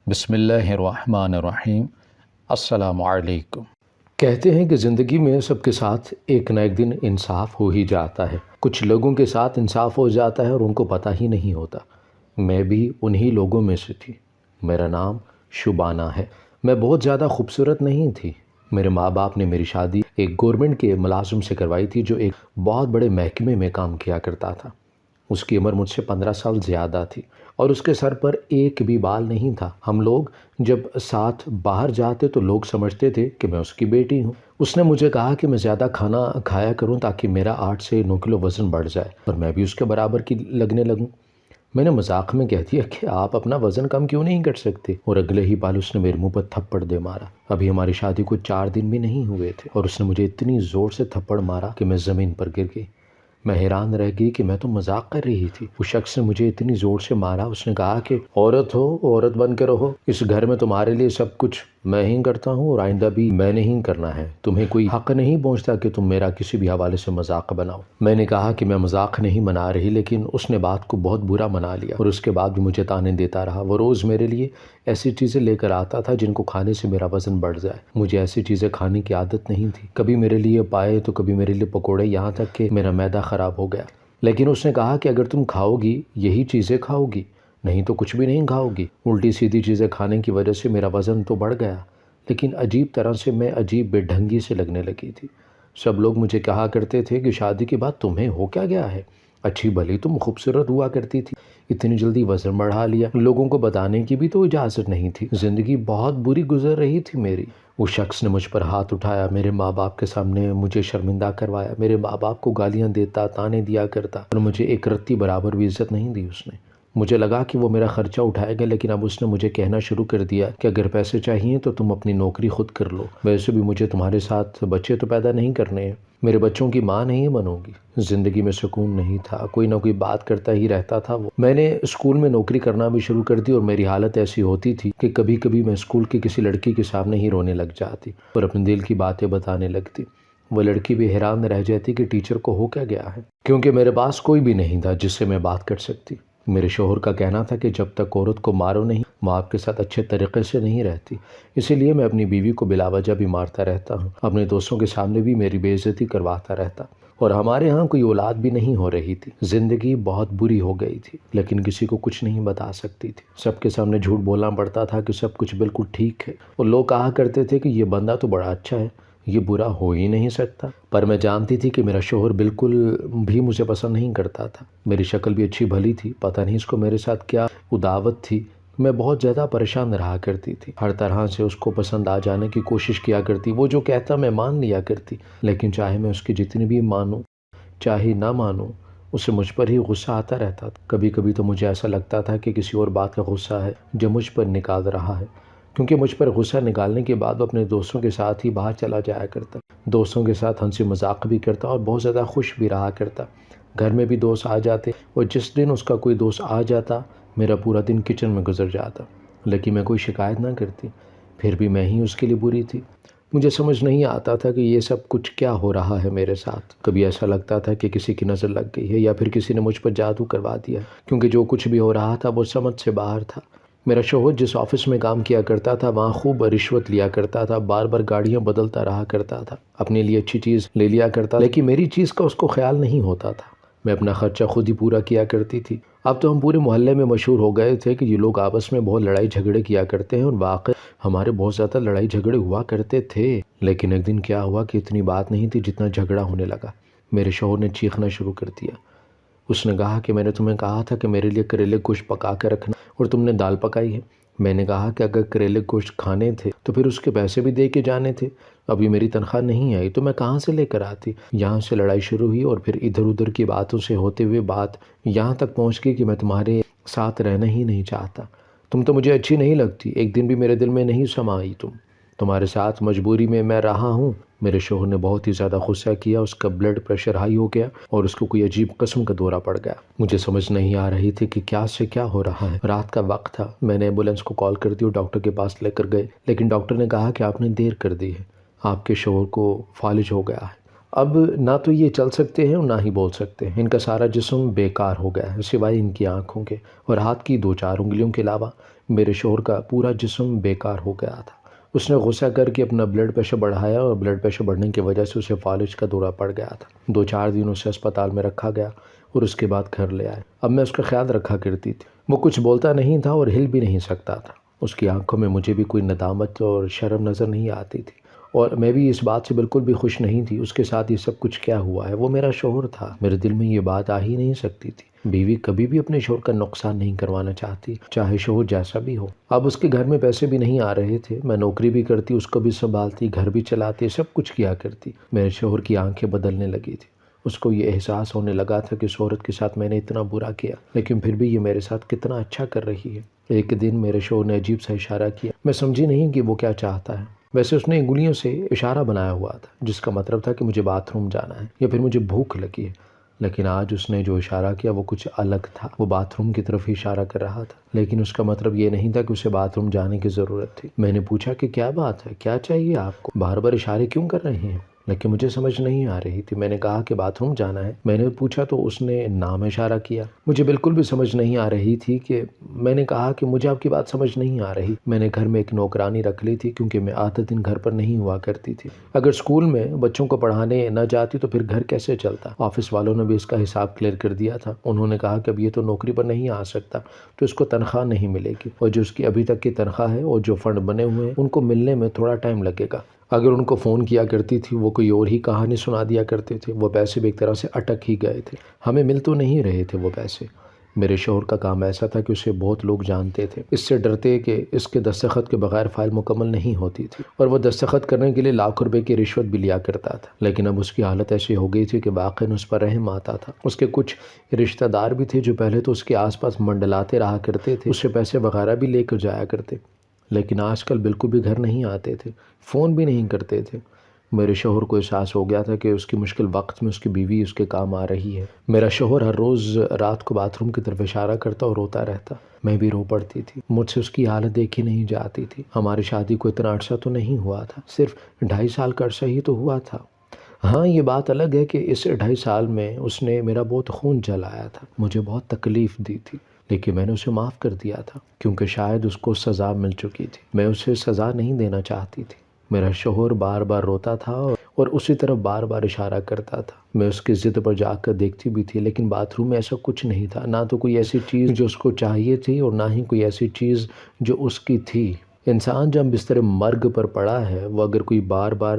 بسم اللہ الرحمن الرحیم۔ السلام علیکم۔ کہتے ہیں کہ زندگی میں سب کے ساتھ ایک نہ ایک دن انصاف ہو ہی جاتا ہے۔ کچھ لوگوں کے ساتھ انصاف ہو جاتا ہے اور ان کو پتہ ہی نہیں ہوتا۔ میں بھی انہی لوگوں میں سے تھی۔ میرا نام شبانہ ہے۔ میں بہت زیادہ خوبصورت نہیں تھی۔ میرے ماں باپ نے میری شادی ایک گورنمنٹ کے ملازم سے کروائی تھی جو ایک بہت بڑے محکمے میں کام کیا کرتا تھا۔ اس کی عمر مجھ سے 15 سال زیادہ تھی اور اس کے سر پر ایک بھی بال نہیں تھا۔ ہم لوگ جب ساتھ باہر جاتے تو لوگ سمجھتے تھے کہ میں اس کی بیٹی ہوں۔ اس نے مجھے کہا کہ میں زیادہ کھانا کھایا کروں تاکہ میرا 8 سے 9 کلو وزن بڑھ جائے اور میں بھی اس کے برابر کی لگنے لگوں۔ میں نے مذاق میں کہہ دیا کہ آپ اپنا وزن کم کیوں نہیں کر سکتے، اور اگلے ہی پل اس نے میرے منہ پر تھپڑ دے مارا۔ ابھی ہماری شادی کو 4 دن بھی نہیں ہوئے تھے اور اس نے مجھے اتنی زور سے تھپڑ مارا کہ میں زمین پر گر گئی۔ میں حیران رہ گئی کہ میں تو مذاق کر رہی تھی۔ اس شخص نے مجھے اتنی زور سے مارا، اس نے کہا کہ عورت ہو عورت بن کے رہو، اس گھر میں تمہارے لیے سب کچھ میں ہی کرتا ہوں اور آئندہ بھی میں نے ہی کرنا ہے، تمہیں کوئی حق نہیں پہنچتا کہ تم میرا کسی بھی حوالے سے مذاق بناؤ۔ میں نے کہا کہ میں مذاق نہیں منا رہی، لیکن اس نے بات کو بہت برا منا لیا اور اس کے بعد بھی مجھے تانے دیتا رہا۔ وہ روز میرے لیے ایسی چیزیں لے کر آتا تھا جن کو کھانے سے میرا وزن بڑھ جائے۔ مجھے ایسی چیزیں کھانے کی عادت نہیں تھی۔ کبھی میرے لیے پائے تو کبھی میرے لیے پکوڑے، یہاں تک کہ میرا معدہ خراب ہو گیا۔ لیکن اس نے کہا کہ اگر تم کھاؤ گی یہی چیزیں کھاؤ گی، نہیں تو کچھ بھی نہیں کھاؤ گی۔ الٹی سیدھی چیزیں کھانے کی وجہ سے میرا وزن تو بڑھ گیا، لیکن عجیب طرح سے میں عجیب بے ڈھنگی سے لگنے لگی تھی۔ سب لوگ مجھے کہا کرتے تھے کہ شادی کے بعد تمہیں ہو کیا گیا ہے، اچھی بھلی تم خوبصورت ہوا کرتی تھی، اتنی جلدی وزن بڑھا لیا۔ لوگوں کو بتانے کی بھی تو اجازت نہیں تھی۔ زندگی بہت بری گزر رہی تھی میری۔ اس شخص نے مجھ پر ہاتھ اٹھایا، میرے ماں باپ کے سامنے مجھے شرمندہ کروایا، میرے ماں باپ کو گالیاں دیتا، تانے دیا کرتا، اور مجھے ایک رتی برابر بھی عزت نہیں دی اس نے۔ مجھے لگا کہ وہ میرا خرچہ اٹھائے گا، لیکن اب اس نے مجھے کہنا شروع کر دیا کہ اگر پیسے چاہیے تو تم اپنی نوکری خود کر لو، ویسے بھی مجھے تمہارے ساتھ بچے تو پیدا نہیں کرنے ہیں، میرے بچوں کی ماں نہیں بنوں گی۔ زندگی میں سکون نہیں تھا، کوئی نہ کوئی بات کرتا ہی رہتا تھا وہ۔ میں نے اسکول میں نوکری کرنا بھی شروع کر دی اور میری حالت ایسی ہوتی تھی کہ کبھی کبھی میں اسکول کی کسی لڑکی کے سامنے ہی رونے لگ جاتی اور اپنے دل کی باتیں بتانے لگتی۔ وہ لڑکی بھی حیران رہ جاتی کہ ٹیچر کو ہو کیا گیا ہے، کیونکہ میرے پاس کوئی بھی نہیں تھا جس سے میں بات کر سکتی۔ میرے شوہر کا کہنا تھا کہ جب تک عورت کو مارو نہیں وہ آپ کے ساتھ اچھے طریقے سے نہیں رہتی، اسی لیے میں اپنی بیوی کو بلا وجہ بھی مارتا رہتا ہوں، اپنے دوستوں کے سامنے بھی میری بے عزتی کرواتا رہتا، اور ہمارے ہاں کوئی اولاد بھی نہیں ہو رہی تھی۔ زندگی بہت بری ہو گئی تھی، لیکن کسی کو کچھ نہیں بتا سکتی تھی۔ سب کے سامنے جھوٹ بولنا پڑتا تھا کہ سب کچھ بالکل ٹھیک ہے، اور لوگ کہا کرتے تھے کہ یہ بندہ تو بڑا اچھا ہے، یہ برا ہو ہی نہیں سکتا۔ پر میں جانتی تھی کہ میرا شوہر بالکل بھی مجھے پسند نہیں کرتا تھا۔ میری شکل بھی اچھی بھلی تھی، پتہ نہیں اس کو میرے ساتھ کیا عداوت تھی۔ میں بہت زیادہ پریشان رہا کرتی تھی، ہر طرح سے اس کو پسند آ جانے کی کوشش کیا کرتی، وہ جو کہتا میں مان لیا کرتی، لیکن چاہے میں اس کی جتنی بھی مانوں چاہے نہ مانوں، اسے مجھ پر ہی غصہ آتا رہتا تھا۔ کبھی کبھی تو مجھے ایسا لگتا تھا کہ کسی اور بات کا غصہ ہے جو مجھ پر نکال رہا ہے، کیونکہ مجھ پر غصہ نکالنے کے بعد وہ اپنے دوستوں کے ساتھ ہی باہر چلا جایا کرتا، دوستوں کے ساتھ ہنسی مذاق بھی کرتا اور بہت زیادہ خوش بھی رہا کرتا۔ گھر میں بھی دوست آ جاتے اور جس دن اس کا کوئی دوست آ جاتا میرا پورا دن کچن میں گزر جاتا، لیکن میں کوئی شکایت نہ کرتی، پھر بھی میں ہی اس کے لیے بری تھی۔ مجھے سمجھ نہیں آتا تھا کہ یہ سب کچھ کیا ہو رہا ہے میرے ساتھ۔ کبھی ایسا لگتا تھا کہ کسی کی نظر لگ گئی ہے یا پھر کسی نے مجھ پر جادو کروا دیا، کیونکہ جو کچھ بھی ہو رہا تھا وہ سمجھ سے باہر تھا۔ میرا شوہر جس آفس میں کام کیا کرتا تھا وہاں خوب رشوت لیا کرتا تھا، بار بار گاڑیاں بدلتا رہا کرتا تھا، اپنے لیے اچھی چیز لے لیا کرتا، لیکن میری چیز کا اس کو خیال نہیں ہوتا تھا۔ میں اپنا خرچہ خود ہی پورا کیا کرتی تھی۔ اب تو ہم پورے محلے میں مشہور ہو گئے تھے کہ یہ لوگ آپس میں بہت لڑائی جھگڑے کیا کرتے ہیں، اور واقعی ہمارے بہت زیادہ لڑائی جھگڑے ہوا کرتے تھے۔ لیکن ایک دن کیا ہوا کہ اتنی بات نہیں تھی جتنا جھگڑا ہونے لگا۔ میرے شوہر نے چیخنا شروع کر دیا۔ اس نے کہا کہ میں نے تمہیں کہا تھا کہ میرے لیے کریلے گوشت پکا کے رکھنا اور تم نے دال پکائی ہے۔ میں نے کہا کہ اگر کریلے گوشت کھانے تھے تو پھر اس کے پیسے بھی دے کے جانے تھے، ابھی میری تنخواہ نہیں آئی تو میں کہاں سے لے کر آتی۔ یہاں سے لڑائی شروع ہوئی اور پھر ادھر ادھر کی باتوں سے ہوتے ہوئے بات یہاں تک پہنچ گئی کہ میں تمہارے ساتھ رہنا ہی نہیں چاہتا، تم تو مجھے اچھی نہیں لگتی، ایک دن بھی میرے دل میں نہیں سما آئی تمہارے ساتھ مجبوری میں میں رہا ہوں۔ میرے شوہر نے بہت ہی زیادہ غصہ کیا، اس کا بلڈ پریشر ہائی ہو گیا اور اس کو کوئی عجیب قسم کا دورہ پڑ گیا۔ مجھے سمجھ نہیں آ رہی تھی کہ کیا سے کیا ہو رہا ہے۔ رات کا وقت تھا، میں نے ایمبولینس کو کال کر دی اور ڈاکٹر کے پاس لے کر گئے، لیکن ڈاکٹر نے کہا کہ آپ نے دیر کر دی ہے، آپ کے شوہر کو فالج ہو گیا ہے، اب نہ تو یہ چل سکتے ہیں اور نہ ہی بول سکتے ہیں، ان کا سارا جسم بیکار ہو گیا ہے سوائے ان کی آنکھوں کے اور ہاتھ کی 2-4 انگلیوں کے علاوہ۔ میرے شوہر کا پورا جسم بیکار ہو گیا تھا۔ اس نے غصہ کر کے اپنا بلڈ پریشر بڑھایا اور بلڈ پریشر بڑھنے کی وجہ سے اسے فالج کا دورہ پڑ گیا تھا۔ 2-4 دن اسے اسپتال میں رکھا گیا اور اس کے بعد گھر لے آئے۔ اب میں اس کا خیال رکھا کرتی تھی۔ وہ کچھ بولتا نہیں تھا اور ہل بھی نہیں سکتا تھا۔ اس کی آنکھوں میں مجھے بھی کوئی ندامت اور شرم نظر نہیں آتی تھی، اور میں بھی اس بات سے بالکل بھی خوش نہیں تھی۔ اس کے ساتھ یہ سب کچھ کیا ہوا ہے؟ وہ میرا شوہر تھا۔ میرے دل میں یہ بات آ ہی نہیں سکتی تھی۔ بیوی کبھی بھی اپنے شوہر کا نقصان نہیں کروانا چاہتی، چاہے شوہر جیسا بھی ہو۔ اب اس کے گھر میں پیسے بھی نہیں آ رہے تھے۔ میں نوکری بھی کرتی، اس کو بھی سنبھالتی، گھر بھی چلاتی، سب کچھ کیا کرتی۔ میرے شوہر کی آنکھیں بدلنے لگی تھی۔ اس کو یہ احساس ہونے لگا تھا کہ اس عورت کے ساتھ میں نے اتنا برا کیا، لیکن پھر بھی یہ میرے ساتھ کتنا اچھا کر رہی ہے۔ ایک دن میرے شوہر نے عجیب سا اشارہ کیا۔ میں سمجھی نہیں کہ وہ کیا چاہتا ہے۔ ویسے اس نے انگلیوں سے اشارہ بنایا ہوا تھا، جس کا مطلب تھا کہ مجھے باتھ روم جانا ہے یا پھر مجھے بھوک لگی ہے، لیکن آج اس نے جو اشارہ کیا وہ کچھ الگ تھا۔ وہ باتھ روم کی طرف ہی اشارہ کر رہا تھا، لیکن اس کا مطلب یہ نہیں تھا کہ اسے باتھ روم جانے کی ضرورت تھی۔ میں نے پوچھا کہ کیا بات ہے، کیا چاہیے آپ کو؟ بار بار اشارے کیوں کر رہے ہیں؟ لیکن مجھے سمجھ نہیں آ رہی تھی۔ میں نے کہا کہ باتھ روم جانا ہے۔ میں نے پوچھا تو اس نے نام اشارہ کیا۔ مجھے بالکل بھی سمجھ نہیں آ رہی تھی کہ میں نے کہا کہ مجھے آپ کی بات سمجھ نہیں آ رہی۔ میں نے گھر میں ایک نوکرانی رکھ لی تھی کیونکہ میں آدھے دن گھر پر نہیں ہوا کرتی تھی۔ اگر اسکول میں بچوں کو پڑھانے نہ جاتی تو پھر گھر کیسے چلتا؟ آفس والوں نے بھی اس کا حساب کلیئر کر دیا تھا۔ انہوں نے کہا کہ اب یہ تو نوکری پر نہیں آ سکتا تو اس کو تنخواہ نہیں ملے گی، اور جو اس کی ابھی تک کی تنخواہ ہے اور جو فنڈ بنے ہوئے ہیں ان کو ملنے میں تھوڑا ٹائم لگے گا۔ اگر ان کو فون کیا کرتی تھی وہ کوئی اور ہی کہانی سنا دیا کرتے تھے۔ وہ پیسے بھی ایک طرح سے اٹک ہی گئے تھے، ہمیں مل تو نہیں رہے تھے وہ پیسے۔ میرے شوہر کا کام ایسا تھا کہ اسے بہت لوگ جانتے تھے، اس سے ڈرتے کہ اس کے دستخط کے بغیر فائل مکمل نہیں ہوتی تھی، اور وہ دستخط کرنے کے لیے لاکھ روپے کی رشوت بھی لیا کرتا تھا۔ لیکن اب اس کی حالت ایسی ہو گئی تھی کہ واقعی اس پر رحم آتا تھا۔ اس کے کچھ رشتہ دار بھی تھے جو پہلے تو اس کے آس پاس منڈلاتے رہا کرتے تھے، اس سے پیسے وغیرہ بھی لے کر جایا کرتے، لیکن آج کل بالکل بھی گھر نہیں آتے تھے، فون بھی نہیں کرتے تھے۔ میرے شوہر کو احساس ہو گیا تھا کہ اس کی مشکل وقت میں اس کی بیوی اس کے کام آ رہی ہے۔ میرا شوہر ہر روز رات کو باتھ روم کی طرف اشارہ کرتا اور روتا رہتا۔ میں بھی رو پڑتی تھی۔ مجھ سے اس کی حالت دیکھی نہیں جاتی تھی۔ ہماری شادی کو اتنا عرصہ تو نہیں ہوا تھا، صرف 2.5 سال کا عرصہ ہی تو ہوا تھا۔ ہاں یہ بات الگ ہے کہ اس 2.5 سال میں اس نے میرا بہت خون جلایا تھا، مجھے بہت تکلیف دی تھی، لیکن میں نے اسے معاف کر دیا تھا کیونکہ شاید اس کو سزا مل چکی تھی۔ میں اسے سزا نہیں دینا چاہتی تھی۔ میرا شوہر بار بار روتا تھا اور اسی طرف بار بار اشارہ کرتا تھا۔ میں اس کی ضد پر جا کر دیکھتی بھی تھی، لیکن باتھ روم میں ایسا کچھ نہیں تھا، نہ تو کوئی ایسی چیز جو اس کو چاہیے تھی اور نہ ہی کوئی ایسی چیز جو اس کی تھی۔ انسان جب بستر مرگ پر پڑا ہے، وہ اگر کوئی بار بار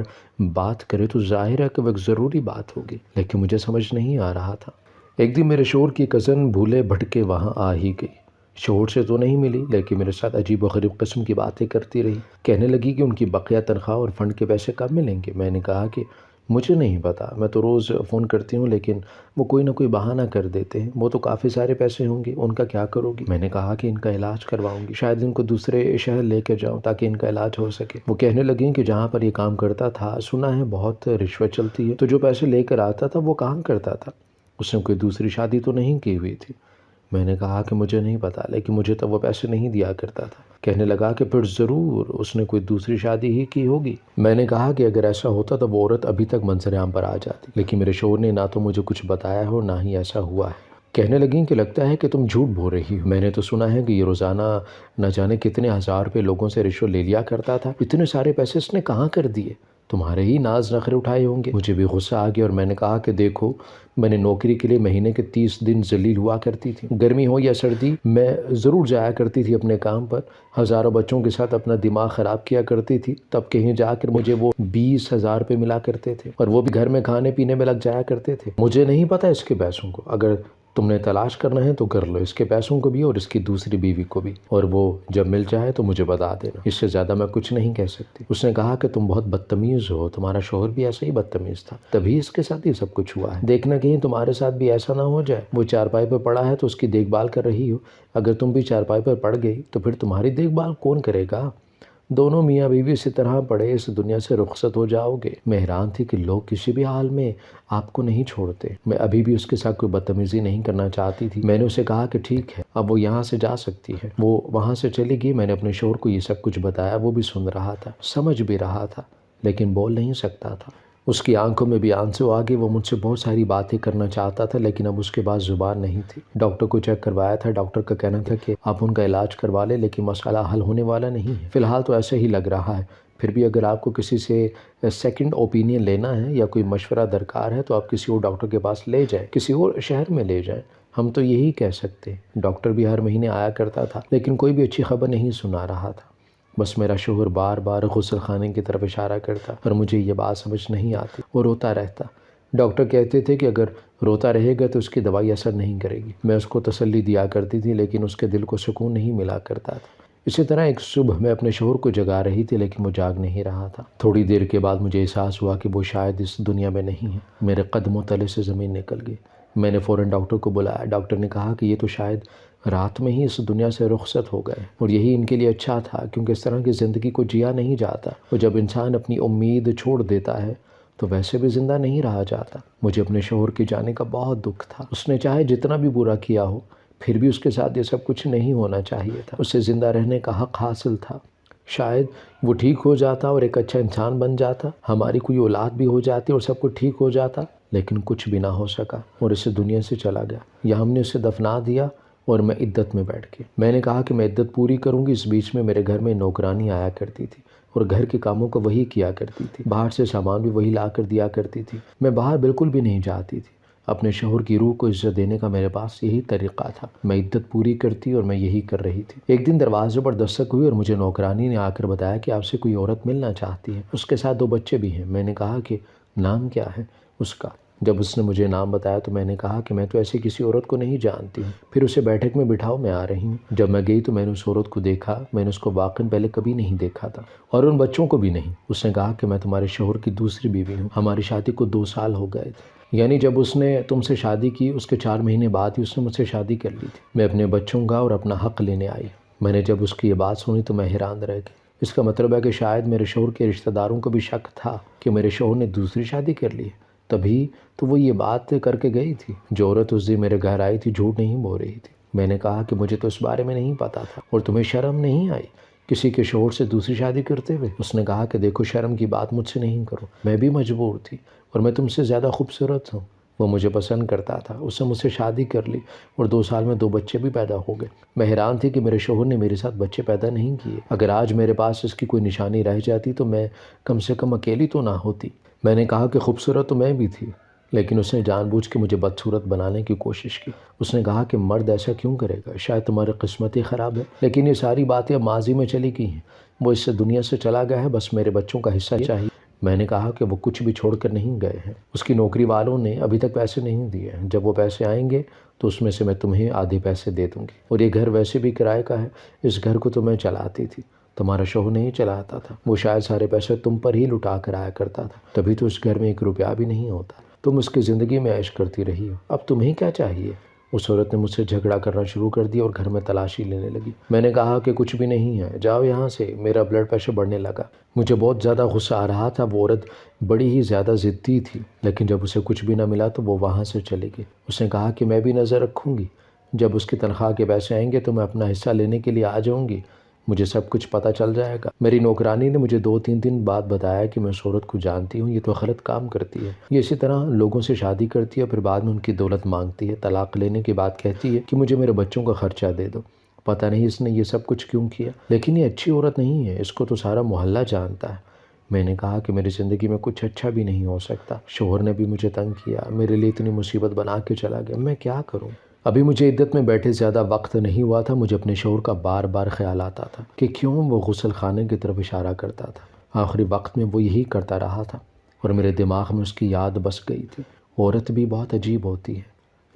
بات کرے تو ظاہر ہے کہ وہ ایک ضروری بات ہوگی، لیکن مجھے سمجھ نہیں آ رہا تھا۔ ایک دن میرے شوہر کی کزن بھولے بھٹکے وہاں آ ہی گئی۔ شوہر سے تو نہیں ملی، لیکن میرے ساتھ عجیب و غریب قسم کی باتیں کرتی رہی۔ کہنے لگی کہ ان کی بقیہ تنخواہ اور فنڈ کے پیسے کب ملیں گے؟ میں نے کہا کہ مجھے نہیں پتا، میں تو روز فون کرتی ہوں لیکن وہ کوئی نہ کوئی بہانہ کر دیتے ہیں۔ وہ تو کافی سارے پیسے ہوں گے، ان کا کیا کرو گی؟ میں نے کہا کہ ان کا علاج کرواؤں گی، شاید ان کو دوسرے شہر لے کے جاؤں تاکہ ان کا علاج ہو سکے۔ وہ کہنے لگیں کہ جہاں پر یہ کام کرتا تھا سنا ہے بہت رشوت چلتی ہے، تو جو پیسے لے کر آتا تھا وہ کہاں کرتا تھا؟ اس نے کوئی دوسری شادی تو نہیں کی ہوئی تھی؟ میں نے کہا کہ مجھے نہیں پتا، لیکن مجھے تو وہ پیسے نہیں دیا کرتا تھا۔ کہنے لگا کہ پھر ضرور اس نے کوئی دوسری شادی ہی کی ہوگی۔ میں نے کہا کہ اگر ایسا ہوتا تو وہ عورت ابھی تک منظر عام پر آ جاتی، لیکن میرے شوہر نے نہ تو مجھے کچھ بتایا ہے اور نہ ہی ایسا ہوا ہے۔ کہنے لگیں کہ لگتا ہے کہ تم جھوٹ بول رہی ہو، میں نے تو سنا ہے کہ یہ روزانہ نہ جانے کتنے ہزار روپے لوگوں سے رشوت لے لیا کرتا تھا، اتنے سارے پیسے اس نے کہاں کر دیے؟ تمہارے ہی ناز نخرے اٹھائے ہوں گے۔ مجھے بھی غصہ آ گیا اور میں نے کہا کہ دیکھو، میں نے نوکری کے لیے مہینے کے 30 دن ذلیل ہوا کرتی تھی، گرمی ہو یا سردی میں ضرور جایا کرتی تھی اپنے کام پر، ہزاروں بچوں کے ساتھ اپنا دماغ خراب کیا کرتی تھی، تب کہیں جا کر مجھے وہ 20,000 روپے ملا کرتے تھے، اور وہ بھی گھر میں کھانے پینے میں لگ جایا کرتے تھے۔ مجھے نہیں پتا اس کے پیسوں کو، اگر تم نے تلاش کرنا ہے تو کر لو، اس کے پیسوں کو بھی اور اس کی دوسری بیوی کو بھی، اور وہ جب مل جائے تو مجھے بتا دینا، اس سے زیادہ میں کچھ نہیں کہہ سکتی۔ اس نے کہا کہ تم بہت بدتمیز ہو، تمہارا شوہر بھی ایسا ہی بدتمیز تھا، تبھی اس کے ساتھ یہ سب کچھ ہوا ہے۔ دیکھنا کہیں تمہارے ساتھ بھی ایسا نہ ہو جائے، وہ چارپائی پر پڑا ہے تو اس کی دیکھ بھال کر رہی ہو، اگر تم بھی چارپائی پر پڑ گئی تو پھر تمہاری دیکھ بھال کون کرے گا؟ دونوں میاں بیوی اسی طرح پڑے اس دنیا سے رخصت ہو جاؤ گے۔ میں حیران تھی کہ لوگ کسی بھی حال میں آپ کو نہیں چھوڑتے۔ میں ابھی بھی اس کے ساتھ کوئی بدتمیزی نہیں کرنا چاہتی تھی۔ میں نے اسے کہا کہ ٹھیک ہے، اب وہ یہاں سے جا سکتی ہے۔ وہ وہاں سے چلی گئی۔ میں نے اپنے شوہر کو یہ سب کچھ بتایا، وہ بھی سن رہا تھا، سمجھ بھی رہا تھا، لیکن بول نہیں سکتا تھا۔ اس کی آنکھوں میں بھی آنسو آ گئے۔ وہ مجھ سے بہت ساری باتیں کرنا چاہتا تھا لیکن اب اس کے پاس زبان نہیں تھی۔ ڈاکٹر کو چیک کروایا تھا، ڈاکٹر کا کہنا تھا کہ آپ ان کا علاج کروا لیں لیکن مسئلہ حل ہونے والا نہیں ہے، فی الحال تو ایسا ہی لگ رہا ہے۔ پھر بھی اگر آپ کو کسی سے سیکنڈ اوپینین لینا ہے یا کوئی مشورہ درکار ہے تو آپ کسی اور ڈاکٹر کے پاس لے جائیں، کسی اور شہر میں لے جائیں، ہم تو یہی کہہ سکتے ہیں۔ ڈاکٹر بھی ہر مہینے آیا کرتا تھا لیکن کوئی بھی اچھی خبر نہیں سنا رہا تھا۔ بس میرا شوہر بار بار غسل خانے کی طرف اشارہ کرتا پر مجھے یہ بات سمجھ نہیں آتی، وہ روتا رہتا۔ ڈاکٹر کہتے تھے کہ اگر روتا رہے گا تو اس کی دوائی اثر نہیں کرے گی۔ میں اس کو تسلی دیا کرتی تھی لیکن اس کے دل کو سکون نہیں ملا کرتا تھا۔ اسی طرح ایک صبح میں اپنے شوہر کو جگا رہی تھی لیکن وہ جاگ نہیں رہا تھا۔ تھوڑی دیر کے بعد مجھے احساس ہوا کہ وہ شاید اس دنیا میں نہیں ہے۔ میرے قدموں تلے سے زمین نکل گئی۔ میں نے فوراً ڈاکٹر کو بلایا۔ ڈاکٹر نے کہا کہ یہ تو شاید رات میں ہی اس دنیا سے رخصت ہو گئے اور یہی ان کے لیے اچھا تھا کیونکہ اس طرح کی زندگی کو جیا نہیں جاتا، اور جب انسان اپنی امید چھوڑ دیتا ہے تو ویسے بھی زندہ نہیں رہا جاتا۔ مجھے اپنے شوہر کے جانے کا بہت دکھ تھا۔ اس نے چاہے جتنا بھی برا کیا ہو پھر بھی اس کے ساتھ یہ سب کچھ نہیں ہونا چاہیے تھا۔ اسے زندہ رہنے کا حق حاصل تھا۔ شاید وہ ٹھیک ہو جاتا اور ایک اچھا انسان بن جاتا، ہماری کوئی اولاد بھی ہو جاتی اور سب کچھ ٹھیک ہو جاتا، لیکن کچھ بھی نہ ہو سکا اور اسے دنیا سے چلا گیا۔ یا ہم نے اسے دفنا دیا اور میں عدت میں بیٹھ کے میں نے کہا کہ میں عدت پوری کروں گی۔ اس بیچ میں میرے گھر میں نوکرانی آیا کرتی تھی اور گھر کے کاموں کو وہی کیا کرتی تھی، باہر سے سامان بھی وہی لا کر دیا کرتی تھی۔ میں باہر بالکل بھی نہیں جاتی تھی۔ اپنے شوہر کی روح کو عزت دینے کا میرے پاس یہی طریقہ تھا۔ میں عدت پوری کرتی اور میں یہی کر رہی تھی۔ ایک دن دروازے پر دستک ہوئی اور مجھے نوکرانی نے آ کر بتایا کہ آپ سے کوئی عورت ملنا چاہتی ہے، اس کے ساتھ 2 بچے بھی ہیں۔ میں نے کہا کہ نام کیا ہے اس کا؟ جب اس نے مجھے نام بتایا تو میں نے کہا کہ میں تو ایسی کسی عورت کو نہیں جانتی ہوں۔ پھر اسے بیٹھک میں بٹھاؤ، میں آ رہی ہوں۔ جب میں گئی تو میں نے اس عورت کو دیکھا۔ میں نے اس کو واقعاً پہلے کبھی نہیں دیکھا تھا اور ان بچوں کو بھی نہیں۔ اس نے کہا کہ میں تمہارے شوہر کی دوسری بیوی ہوں، ہماری شادی کو 2 سال ہو گئے تھے۔ یعنی جب اس نے تم سے شادی کی اس کے 4 مہینے بعد ہی اس نے مجھ سے شادی کر لی تھی۔ میں اپنے بچوں کا اور اپنا حق لینے آئی۔ میں نے جب اس کی یہ بات سنی تو میں حیران رہ گئی۔ اس کا مطلب ہے کہ شاید میرے شوہر کے رشتہ داروں کو بھی شک تھا کہ میرے شوہر نے دوسری شادی کر لی ہے، تبھی تو وہ یہ بات کر کے گئی تھی۔ جو عورت اس دن میرے گھر آئی تھی جھوٹ نہیں بول رہی تھی۔ میں نے کہا کہ مجھے تو اس بارے میں نہیں پتا تھا، اور تمہیں شرم نہیں آئی کسی کے شوہر سے دوسری شادی کرتے ہوئے؟ اس نے کہا کہ دیکھو شرم کی بات مجھ سے نہیں کرو، میں بھی مجبور تھی اور میں تم سے زیادہ خوبصورت ہوں۔ وہ مجھے پسند کرتا تھا، اس نے مجھ سے شادی کر لی اور 2 سال میں 2 بچے بھی پیدا ہو گئے۔ میں حیران تھی کہ میرے شوہر نے میرے ساتھ بچے پیدا نہیں کیے۔ اگر آج میرے پاس اس کی کوئی نشانی رہ جاتی تو میں کم سے کم اکیلی تو نہ ہوتی۔ میں نے کہا کہ خوبصورت تو میں بھی تھی، لیکن اس نے جان بوجھ کے مجھے بدصورت بنانے کی کوشش کی۔ اس نے کہا کہ مرد ایسا کیوں کرے گا، شاید تمہاری قسمت ہی خراب ہے۔ لیکن یہ ساری باتیں اب ماضی میں چلی گئی ہیں، وہ اس سے دنیا سے چلا گیا ہے، بس میرے بچوں کا حصہ چاہیے۔ میں نے کہا کہ وہ کچھ بھی چھوڑ کر نہیں گئے ہیں، اس کی نوکری والوں نے ابھی تک پیسے نہیں دیے ہیں۔ جب وہ پیسے آئیں گے تو اس میں سے میں تمہیں آدھے پیسے دے دوں گی، اور یہ گھر ویسے بھی کرائے کا ہے، اس گھر کو تو میں چلاتی تھی، تمہارا شوہر نہیں چلاتا تھا۔ وہ شاید سارے پیسے تم پر ہی لٹا کر آیا کرتا تھا، تبھی تو اس گھر میں 1 روپیہ بھی نہیں ہوتا۔ تم اس کی زندگی میں عیش کرتی رہی ہو، اب تمہیں کیا چاہیے؟ اس عورت نے مجھ سے جھگڑا کرنا شروع کر دیا اور گھر میں تلاشی لینے لگی۔ میں نے کہا کہ کچھ بھی نہیں ہے، جاؤ یہاں سے۔ میرا بلڈ پریشر بڑھنے لگا، مجھے بہت زیادہ غصہ آ رہا تھا۔ وہ عورت بڑی ہی زیادہ ضدی تھی، لیکن جب اسے کچھ بھی نہ ملا تو وہ وہاں سے چلی گئی۔ اس نے کہا کہ میں بھی نظر رکھوں گی، جب اس کی تنخواہ کے پیسے آئیں گے تو میں اپنا حصہ لینے کے لیے آ جاؤں گی، مجھے سب کچھ پتہ چل جائے گا۔ میری نوکرانی نے مجھے 2-3 دن بعد بتایا کہ میں اس عورت کو جانتی ہوں، یہ تو غلط کام کرتی ہے، یہ اسی طرح لوگوں سے شادی کرتی ہے، پھر بعد میں ان کی دولت مانگتی ہے، طلاق لینے کے بعد کہتی ہے کہ مجھے میرے بچوں کا خرچہ دے دو۔ پتہ نہیں اس نے یہ سب کچھ کیوں کیا، لیکن یہ اچھی عورت نہیں ہے، اس کو تو سارا محلہ جانتا ہے۔ میں نے کہا کہ میری زندگی میں کچھ اچھا بھی نہیں ہو سکتا، شوہر نے بھی مجھے تنگ کیا، میرے لیے اتنی مصیبت بنا کے چلا گیا، میں کیا کروں؟ ابھی مجھے عدت میں بیٹھے زیادہ وقت نہیں ہوا تھا، مجھے اپنے شوہر کا بار بار خیال آتا تھا کہ کیوں وہ غسل خانے کی طرف اشارہ کرتا تھا۔ آخری وقت میں وہ یہی کرتا رہا تھا اور میرے دماغ میں اس کی یاد بس گئی تھی۔ عورت بھی بہت عجیب ہوتی ہے،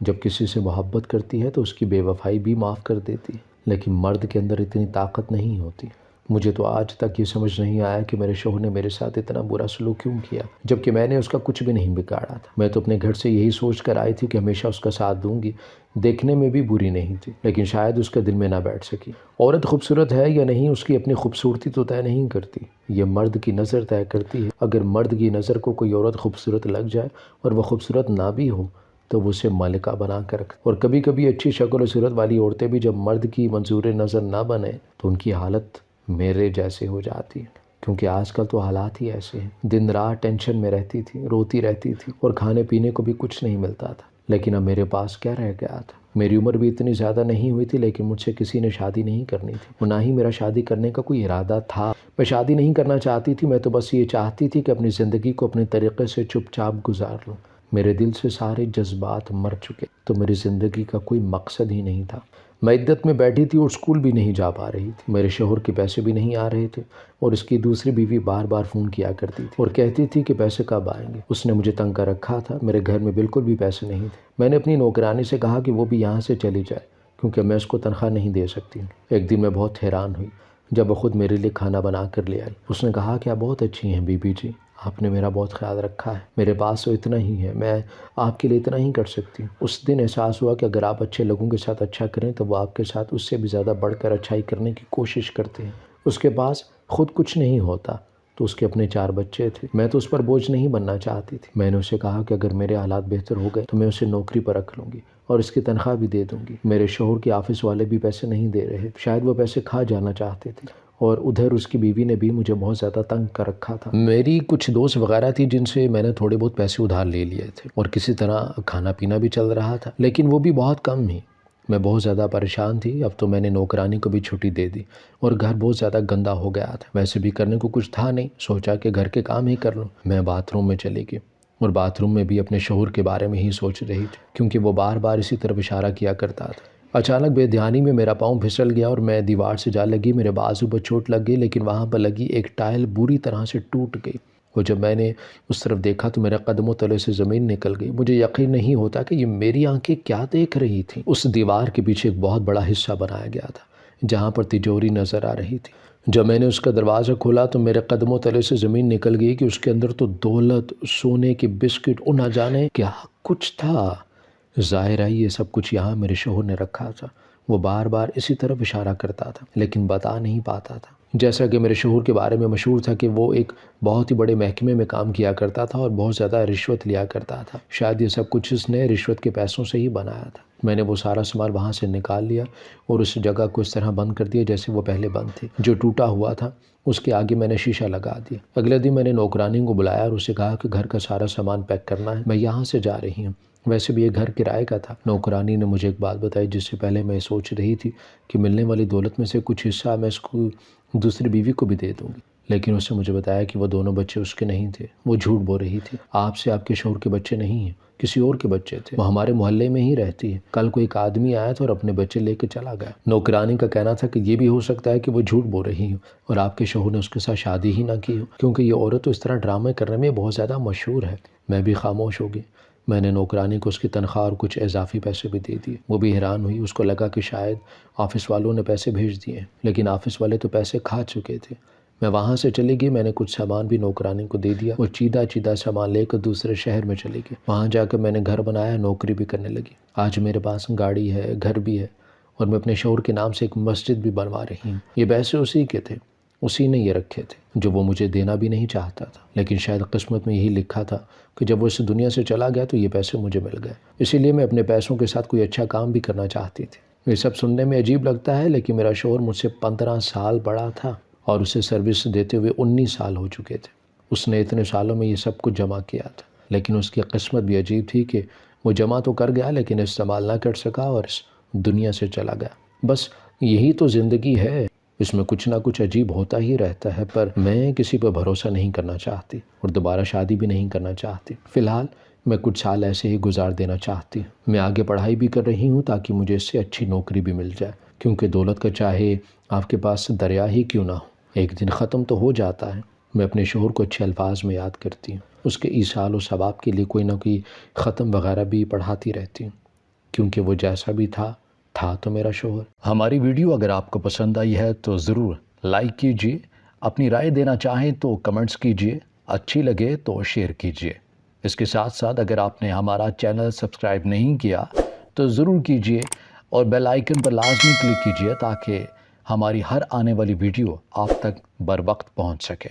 جب کسی سے محبت کرتی ہے تو اس کی بے وفائی بھی معاف کر دیتی ہے، لیکن مرد کے اندر اتنی طاقت نہیں ہوتی۔ مجھے تو آج تک یہ سمجھ نہیں آیا کہ میرے شوہر نے میرے ساتھ اتنا برا سلوک کیوں کیا، جبکہ میں نے اس کا کچھ بھی نہیں بگاڑا تھا۔ میں تو اپنے گھر سے یہی سوچ کر آئی تھی کہ ہمیشہ اس کا ساتھ دوں گی، دیکھنے میں بھی بری نہیں تھی، لیکن شاید اس کے دل میں نہ بیٹھ سکی۔ عورت خوبصورت ہے یا نہیں، اس کی اپنی خوبصورتی تو طے نہیں کرتی، یہ مرد کی نظر طے کرتی ہے۔ اگر مرد کی نظر کو کوئی عورت خوبصورت لگ جائے اور وہ خوبصورت نہ بھی ہو تو وہ اسے ملکہ بنا کر رکھے، اور کبھی کبھی اچھی شکل و صورت والی عورتیں بھی جب مرد کی منظور نظر نہ بنے تو ان کی حالت میرے جیسے ہو جاتی ہے۔ کیونکہ آج کل تو حالات ہی ایسے ہیں، دن رات ٹینشن میں رہتی تھی، روتی رہتی تھی اور کھانے پینے کو بھی کچھ نہیں ملتا تھا۔ لیکن اب میرے پاس کیا رہ گیا تھا؟ میری عمر بھی اتنی زیادہ نہیں ہوئی تھی، لیکن مجھ سے کسی نے شادی نہیں کرنی تھی، اور نہ ہی میرا شادی کرنے کا کوئی ارادہ تھا۔ میں شادی نہیں کرنا چاہتی تھی، میں تو بس یہ چاہتی تھی کہ اپنی زندگی کو اپنے طریقے سے چپ چاپ گزار لوں۔ میرے دل سے سارے جذبات مر چکے، تو میری زندگی کا کوئی مقصد ہی نہیں تھا۔ میں عدت میں بیٹھی تھی اور اسکول بھی نہیں جا پا رہی تھی، میرے شوہر کے پیسے بھی نہیں آ رہے تھے، اور اس کی دوسری بیوی بار بار فون کیا کرتی تھی اور کہتی تھی کہ پیسے کب آئیں گے۔ اس نے مجھے تنگ کر رکھا تھا، میرے گھر میں بالکل بھی پیسے نہیں تھے۔ میں نے اپنی نوکرانی سے کہا کہ وہ بھی یہاں سے چلی جائے، کیونکہ میں اس کو تنخواہ نہیں دے سکتی۔ ایک دن میں بہت حیران ہوئی جب وہ خود میرے لیے کھانا بنا کر لے آئی۔ اس نے کہا کہ آپ بہت اچھی ہیں بی بی جی، آپ نے میرا بہت خیال رکھا ہے، میرے پاس تو اتنا ہی ہے، میں آپ کے لیے اتنا ہی کر سکتی ہوں۔ اس دن احساس ہوا کہ اگر آپ اچھے لوگوں کے ساتھ اچھا کریں تو وہ آپ کے ساتھ اس سے بھی زیادہ بڑھ کر اچھائی کرنے کی کوشش کرتے ہیں۔ اس کے پاس خود کچھ نہیں ہوتا تو اس کے اپنے 4 بچے تھے، میں تو اس پر بوجھ نہیں بننا چاہتی تھی۔ میں نے اسے کہا کہ اگر میرے حالات بہتر ہو گئے تو میں اسے نوکری پر رکھ لوں گی اور اس کی تنخواہ بھی دے دوں گی۔ میرے شوہر کے آفس والے بھی پیسے نہیں دے رہے، شاید وہ پیسے کھا جانا چاہتے تھے، اور ادھر اس کی بیوی نے بھی مجھے بہت زیادہ تنگ کر رکھا تھا۔ میری کچھ دوست وغیرہ تھی جن سے میں نے تھوڑے بہت پیسے ادھار لے لیے تھے، اور کسی طرح کھانا پینا بھی چل رہا تھا، لیکن وہ بھی بہت کم ہی۔ میں بہت زیادہ پریشان تھی، اب تو میں نے نوکرانی کو بھی چھٹی دے دی، اور گھر بہت زیادہ گندا ہو گیا تھا۔ ویسے بھی کرنے کو کچھ تھا نہیں، سوچا کہ گھر کے کام ہی کر لوں۔ میں باتھ روم میں چلی گئی، اور باتھ روم میں بھی اپنے شوہر کے بارے میں ہی سوچ رہی تھی، کیونکہ وہ بار بار اسی طرف اشارہ کیا کرتا تھا۔ اچانک بے دھیانی میں میرا پاؤں پھسل گیا اور میں دیوار سے جا لگی، میرے بازو پر چوٹ لگ گئی، لیکن وہاں پر لگی ایک ٹائل بری طرح سے ٹوٹ گئی، اور جب میں نے اس طرف دیکھا تو میرے قدموں تلے سے زمین نکل گئی۔ مجھے یقین نہیں ہوتا کہ یہ میری آنکھیں کیا دیکھ رہی تھیں۔ اس دیوار کے پیچھے ایک بہت بڑا حصہ بنایا گیا تھا جہاں پر تجوری نظر آ رہی تھی۔ جب میں نے اس کا دروازہ کھولا تو میرے قدموں تلے سے زمین نکل گئی کہ اس کے اندر تو دولت، سونے کے بسکٹ اور نہ جانے کیا کچھ تھا۔ ظاہر ہے یہ سب کچھ یہاں میرے شوہر نے رکھا تھا۔ وہ بار بار اسی طرف اشارہ کرتا تھا، لیکن بتا نہیں پاتا تھا۔ جیسا کہ میرے شوہر کے بارے میں مشہور تھا کہ وہ ایک بہت ہی بڑے محکمے میں کام کیا کرتا تھا اور بہت زیادہ رشوت لیا کرتا تھا۔ شاید یہ سب کچھ اس نے رشوت کے پیسوں سے ہی بنایا تھا۔ میں نے وہ سارا سامان وہاں سے نکال لیا اور اس جگہ کو اس طرح بند کر دیا جیسے وہ پہلے بند تھی۔ جو ٹوٹا ہوا تھا اس کے آگے میں نے شیشہ لگا دیا۔ اگلے دن میں نے نوکرانی کو بلایا اور اسے کہا کہ گھر کا سارا سامان پیک کرنا ہے، میں یہاں سے جا رہی ہوں۔ ویسے بھی یہ گھر کرائے کا تھا۔ نوکرانی نے مجھے ایک بات بتائی جس سے پہلے میں سوچ رہی تھی کہ ملنے والی دولت میں سے کچھ حصہ میں اس کو دوسری بیوی کو بھی دے دوں گی، لیکن اس نے مجھے بتایا کہ وہ دونوں بچے اس کے نہیں تھے۔ وہ جھوٹ بول رہی تھی، آپ سے آپ کے شوہر کے بچے نہیں ہیں، کسی اور کے بچے تھے، وہ ہمارے محلے میں ہی رہتی ہے۔ کل کو ایک آدمی آیا تھا اور اپنے بچے لے کے چلا گیا۔ نوکرانی کا کہنا تھا کہ یہ بھی ہو سکتا ہے کہ وہ جھوٹ بول رہی ہوں اور آپ کے شوہر نے اس کے ساتھ شادی ہی نہ کی ہو، کیونکہ یہ عورت تو اس طرح ڈرامے کرنے میں بہت زیادہ مشہور ہے۔ میں بھی خاموش ہو گئی۔ میں نے نوکرانی کو اس کی تنخواہ اور کچھ اضافی پیسے بھی دے دیے۔ وہ بھی حیران ہوئی، اس کو لگا کہ شاید آفس والوں نے پیسے بھیج دیے، لیکن آفس والے تو پیسے کھا چکے تھے۔ میں وہاں سے چلی گئی، میں نے کچھ سامان بھی نوکرانی کو دے دیا اور چیدہ سامان لے کر دوسرے شہر میں چلی گئی۔ وہاں جا کر میں نے گھر بنایا، نوکری بھی کرنے لگی۔ آج میرے پاس گاڑی ہے، گھر بھی ہے، اور میں اپنے شوہر کے نام سے ایک مسجد بھی بنوا رہی ہوں۔ یہ پیسے اسی کے تھے، اسی نے یہ رکھے تھے، جو وہ مجھے دینا بھی نہیں چاہتا تھا، لیکن شاید قسمت میں یہی لکھا تھا کہ جب وہ اس دنیا سے چلا گیا تو یہ پیسے مجھے مل گئے۔ اسی لیے میں اپنے پیسوں کے ساتھ کوئی اچھا کام بھی کرنا چاہتی تھی۔ یہ سب سننے میں عجیب لگتا ہے، لیکن میرا شوہر مجھ سے 15 سال بڑا تھا اور اسے سروس دیتے ہوئے 19 سال ہو چکے تھے۔ اس نے اتنے سالوں میں یہ سب کچھ جمع کیا تھا، لیکن اس کی قسمت بھی عجیب تھی کہ وہ جمع تو کر گیا لیکن استعمال نہ کر سکا اور اس دنیا سے چلا گیا۔ بس یہی تو زندگی ہے، اس میں کچھ نہ کچھ عجیب ہوتا ہی رہتا ہے، پر میں کسی پر بھروسہ نہیں کرنا چاہتی اور دوبارہ شادی بھی نہیں کرنا چاہتی۔ فی الحال میں کچھ سال ایسے ہی گزار دینا چاہتی ہوں۔ میں آگے پڑھائی بھی کر رہی ہوں تاکہ مجھے اس سے اچھی نوکری بھی مل جائے، کیونکہ دولت کا چاہے آپ کے پاس دریا ہی کیوں نہ ہو، ایک دن ختم تو ہو جاتا ہے۔ میں اپنے شوہر کو اچھے الفاظ میں یاد کرتی ہوں، اس کے ایصال و ثواب کے لیے کوئی نہ کوئی ختم وغیرہ بھی پڑھاتی رہتی ہوں، کیونکہ وہ جیسا بھی تھا تو میرا شوہر۔ ہماری ویڈیو اگر آپ کو پسند آئی ہے تو ضرور لائک کیجئے، اپنی رائے دینا چاہیں تو کمنٹس کیجئے، اچھی لگے تو شیئر کیجئے۔ اس کے ساتھ ساتھ اگر آپ نے ہمارا چینل سبسکرائب نہیں کیا تو ضرور کیجئے اور بیل آئیکن پر لازمی کلک کیجئے تاکہ ہماری ہر آنے والی ویڈیو آپ تک بر وقت پہنچ سکے۔